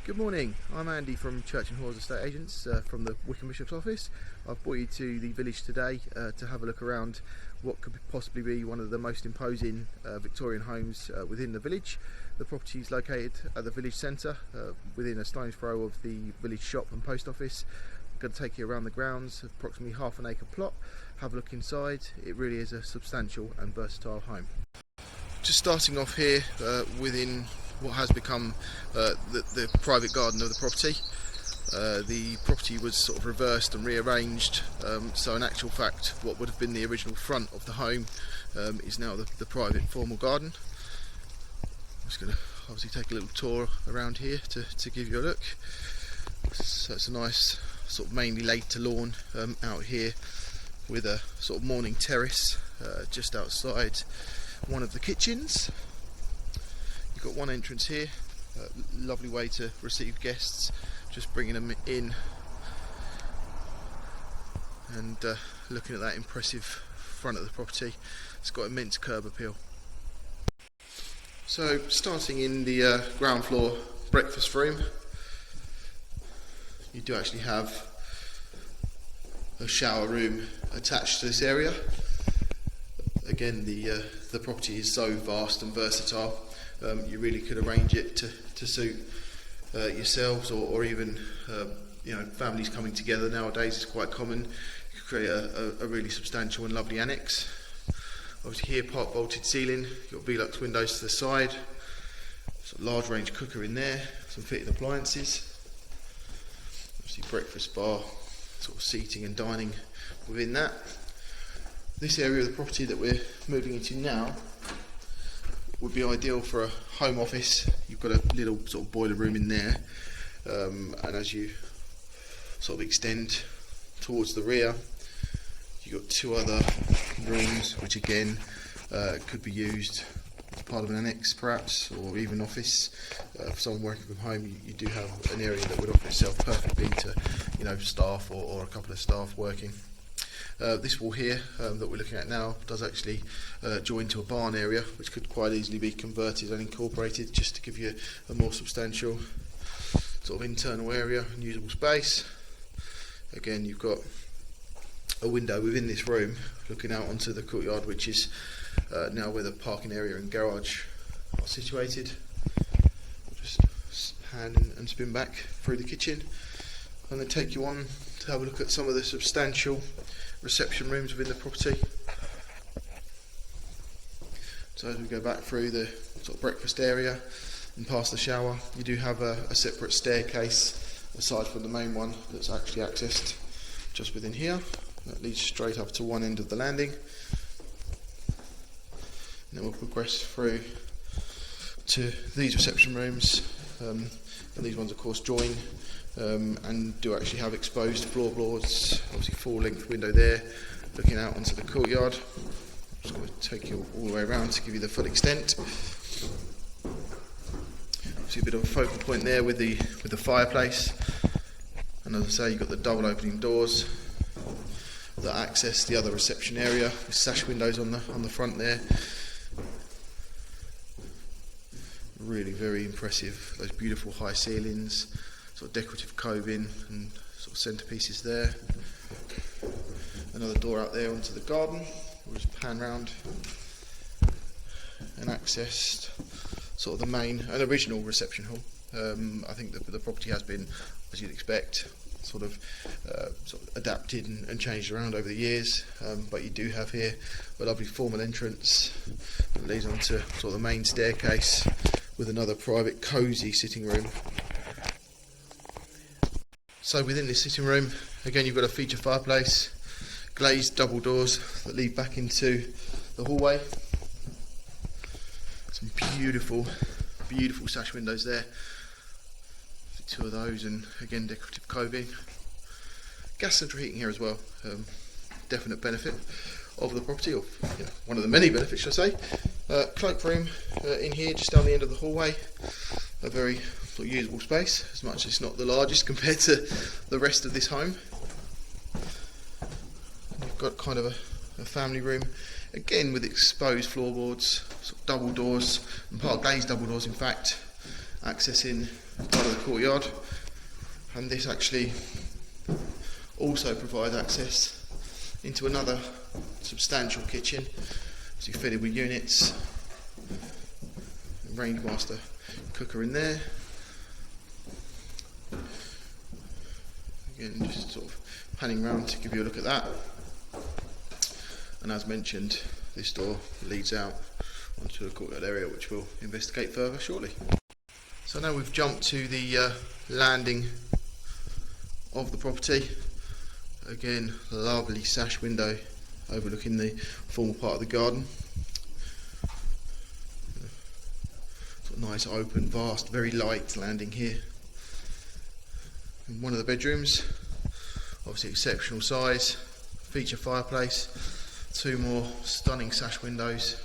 Good morning, I'm Andy from Church and Hawes Estate Agents from the Wickham Bishop's office. I've brought you to the village today to have a look around what could possibly be one of the most imposing Victorian homes within the village. The property is located at the village centre within a stone's throw of the village shop and post office. I'm going to take you around the grounds, approximately half an acre plot, have a look inside. It really is a substantial and versatile home. Just starting off here within what has become the private garden of the property. The property was sort of reversed and rearranged, so in actual fact what would have been the original front of the home is now the private formal garden. I'm just going to obviously take a little tour around here to give you a look. So it's a nice sort of mainly laid to lawn out here with a sort of morning terrace just outside one of the kitchens. You've got one entrance here, lovely way to receive guests, just bringing them in and looking at that impressive front of the property. It's got immense curb appeal. So starting in the ground floor breakfast room, you do actually have a shower room attached to this area. Again, the property is so vast and versatile. You really could arrange it to suit yourselves or even families coming together. Nowadays it's quite common. You could create a really substantial and lovely annex. Obviously here, park vaulted ceiling, you've got Velux windows to the side, sort of large range cooker in there, some fitted appliances, obviously breakfast bar, sort of seating and dining within that. This area of the property that we're moving into now would be ideal for a home office. You've got a little sort of boiler room in there, and as you sort of extend towards the rear, you've got two other rooms which again could be used as part of an annex perhaps, or even office. For someone working from home, you do have an area that would offer itself perfectly to staff or a couple of staff working. This wall here that we're looking at now does actually join to a barn area, which could quite easily be converted and incorporated just to give you a more substantial sort of internal area and usable space. Again, you've got a window within this room looking out onto the courtyard, which is now where the parking area and garage are situated. Just hand and spin back through the kitchen and then take you on to have a look at some of the substantial reception rooms within the property. So as we go back through the sort of breakfast area and past the shower, you do have a separate staircase aside from the main one that's actually accessed just within here. That leads straight up to one end of the landing, and then we'll progress through to these reception rooms, and these ones of course join and do actually have exposed floorboards, obviously full length window there looking out onto the courtyard. I'm just going to take you all the way around to give you the full extent. See a bit of a focal point there with the fireplace, and as I say, you've got the double opening doors that access the other reception area with sash windows on the front there. Really very impressive, those beautiful high ceilings, sort of decorative coving and sort of centerpieces there. Another door out there onto the garden. We'll just pan round and access sort of the main and original reception hall. I think the property has been, as you'd expect, sort of adapted and changed around over the years, but you do have here a lovely formal entrance that leads on to sort of the main staircase with another private cosy sitting room. So within this sitting room, again, you've got a feature fireplace, glazed double doors that lead back into the hallway. Some beautiful sash windows there. Two of those, and again decorative coving. Gas central heating here as well. Definite benefit of the property, or one of the many benefits, should I say. Cloakroom in here, just down the end of the hallway. A very sort of usable space, as much as it's not the largest compared to the rest of this home. And you've got kind of a family room, again with exposed floorboards, sort of double doors, and part glazed double doors in fact, accessing part of the courtyard, and this actually also provides access into another substantial kitchen, so you're fitted with units, range master cooker in there. Again, just sort of panning around to give you a look at that. And as mentioned, this door leads out onto the courtyard area, which we'll investigate further shortly. So now we've jumped to the landing of the property. Again, lovely sash window overlooking the formal part of the garden. Sort of nice, open, vast, very light landing here. In one of the bedrooms, obviously exceptional size, feature fireplace, two more stunning sash windows,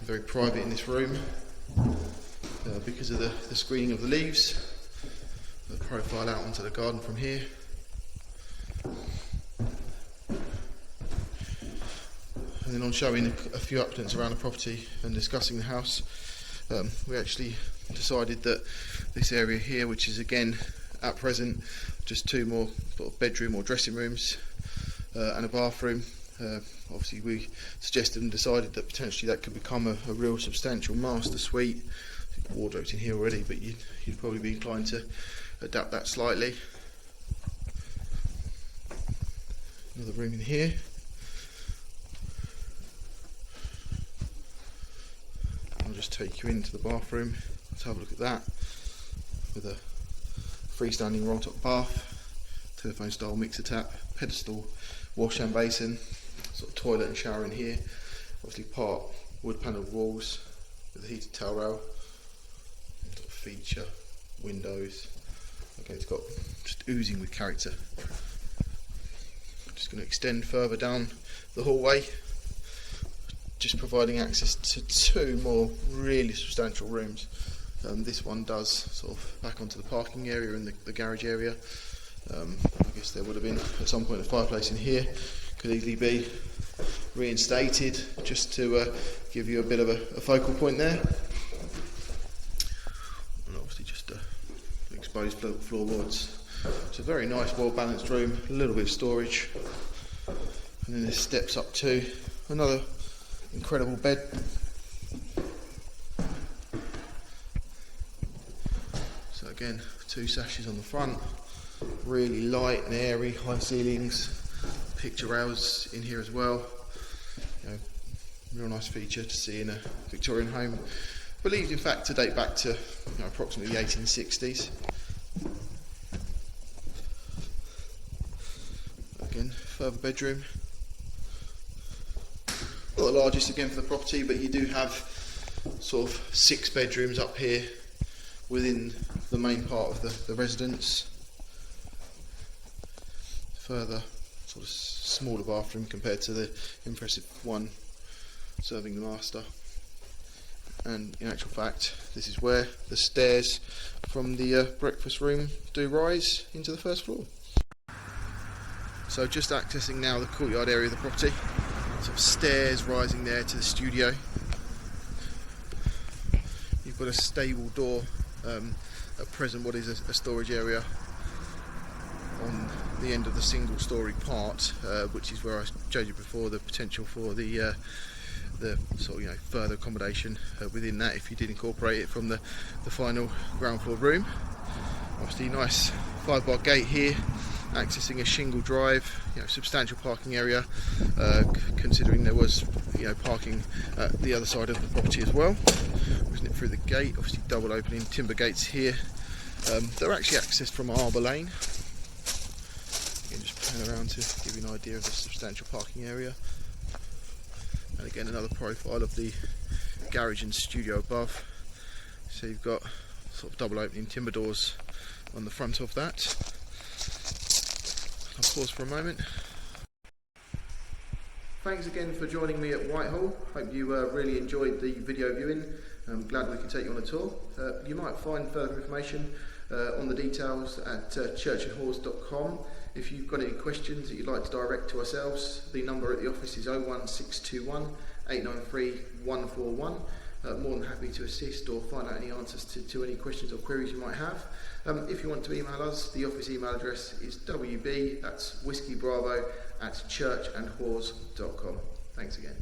very private in this room because of the screening of the leaves. The profile out onto the garden from here. And then on showing a few updates around the property and discussing the house, we actually decided that this area here, which is again at present just two more sort of bedroom or dressing rooms and a bathroom, obviously we suggested and decided that potentially that could become a real substantial master suite. Wardrobes in here already, but you'd probably be inclined to adapt that slightly. Another room in here. I'll just take you into the bathroom. Let's have a look at that, with a freestanding roll top bath, telephone style mixer tap, pedestal wash and basin, sort of toilet and shower in here. Obviously part wood panelled walls with a heated towel rail, sort of feature windows. Okay, it's got just oozing with character. Just going to extend further down the hallway, just providing access to two more really substantial rooms. This one does sort of back onto the parking area and the garage area. I guess there would have been at some point a fireplace in here, could easily be reinstated just to give you a bit of a focal point there. And obviously just exposed floorboards. It's a very nice, well balanced room, a little bit of storage, and then this steps up to another incredible bed. So again, two sashes on the front, really light and airy, high ceilings, picture rails in here as well. You know, real nice feature to see in a Victorian home, believed in fact to date back to approximately the 1860s. Again, further bedroom. Not the largest again for the property, but you do have sort of 6 bedrooms up here within the main part of the residence. Further sort of smaller bathroom compared to the impressive one serving the master. And in actual fact, this is where the stairs from the breakfast room do rise into the first floor. So just accessing now the courtyard area of the property. Sort of stairs rising there to the studio. You've got a stable door at present, what is a storage area on the end of the single story part, which is where I showed you before the potential for the sort of further accommodation within that if you did incorporate it from the final ground floor room. Obviously nice 5-bar gate here, accessing a shingle drive, substantial parking area, considering there was parking at the other side of the property as well. Wasn't it through the gate? Obviously double opening timber gates here. They're actually accessed from Arbour Lane. Again, just pan around to give you an idea of the substantial parking area. And again, another profile of the garage and studio above. So you've got sort of double opening timber doors on the front of that. I'll pause for a moment. Thanks again for joining me at Whitehall. Hope you really enjoyed the video viewing. I'm glad we can take you on a tour. You might find further information on the details at churchandhawes.com. If you've got any questions that you'd like to direct to ourselves, the number at the office is 01621 893 141. more than happy to assist or find out any answers to any questions or queries you might have. If you want to email us, the office email address is wb, that's whiskey bravo, @churchandhawes.com. Thanks again.